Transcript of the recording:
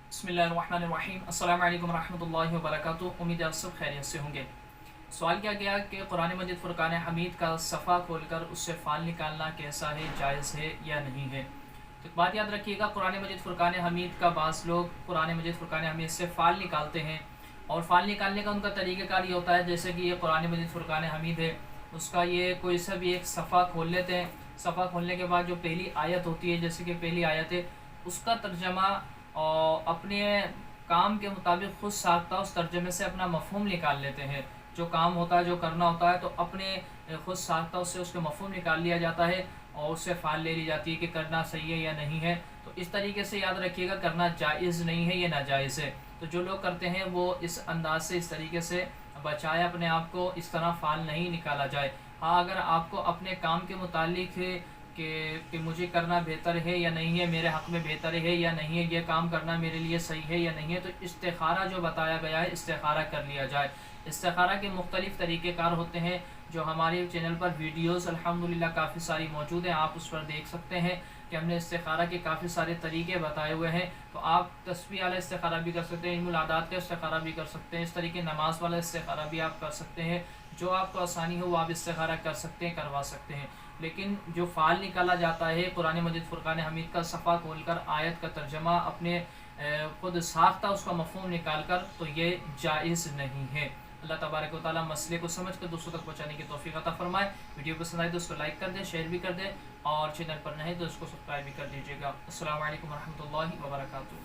बिस्मिल्लाहिर्रहमानिर्रहीम। अस्सलाम वालेकुम रहमतुल्लाहि व बरकातुहू। उम्मीद है आप सब खैरियत से होंगे। सवाल किया गया कि कुरान मजीद फुरकान हमीद का सफ़ा खोलकर उससे फ़ाल निकालना कैसा है, जायज़ है या नहीं है। तो एक बात याद रखिएगा, कुरान मजीद फुरकान हमीद का बाज़ लोग कुरान मजीद फुरकान हमीद से फ़ाल निकालते हैं, और फ़ाल निकालने का उनका तरीक़ाकार ये होता है जैसे कि ये कुरान मजीद फुरकान हमीद है, उसका ये कोई सा भी एक सफ़ा खोल लेते हैं। सफ़ा खोलने के बाद जो पहली आयत होती है, जैसे कि पहली आयत है, उसका तर्जमा और अपने काम के मुताबिक खुद साख्ता उस तर्जमे से अपना मफ़हूम निकाल लेते हैं। जो काम होता है, जो करना होता है, तो अपने खुद साख्ता उससे उसके मफ़हूम निकाल लिया जाता है और उससे फ़ाल ले ली जाती है कि करना सही है या नहीं है। तो इस तरीके से याद रखिएगा, करना जायज़ नहीं है, ये नाजायज़ है। तो जो लोग करते हैं वो इस अंदाज से, इस तरीके से बचाए अपने आप को, इस तरह फ़ाल नहीं निकाला जाए। हाँ, अगर आपको अपने काम के मुतालिक कि मुझे करना बेहतर है या नहीं है, मेरे हक़ में बेहतर है या नहीं है, ये काम करना मेरे लिए सही है या नहीं है, तो इस्तिखारा जो बताया गया है, इस्तिखारा कर लिया जाए। इस्तिखारा के मुख्तलिफ़ तरीक़ेकार होते हैं, जो हमारे चैनल पर वीडियोज़ अल्हम्दुलिल्लाह काफ़ी सारी मौजूद हैं, आप उस पर देख सकते हैं कि हमने इस्तिखारा के काफ़ी सारे तरीक़े बताए हुए हैं। तो आप तस्बीह वाला इस्तिखारा भी कर सकते हैं, इल्मुल आदात का इस्तिखारा भी कर सकते हैं, इस तरीके नमाज वाला इस्तिखारा भी आप कर सकते हैं। जो आपको आसानी हो वो आप इस्तिखारा कर सकते हैं, करवा सकते हैं। लेकिन जो फ़ाल निकाला जाता है कुरान मजीद फुरकान हमीद का सफ़ा खोल कर आयत का तर्जमा अपने खुद साख्ता उसका मफ़हूम निकाल कर, तो ये जायज़ नहीं है। अल्लाह तबारक व तआला मसले को समझ कर दूसरों तक पहुँचाने की तौफ़ीक़ अता फ़रमाए। वीडियो पसंद आए तो उसको लाइक कर दें, शेयर भी कर दें, और चैनल पर नहीं तो उसको सब्सक्राइब भी कर दीजिएगा। अस्सलामु अलैकुम रहमतुल्लाहि व बरकातुहू।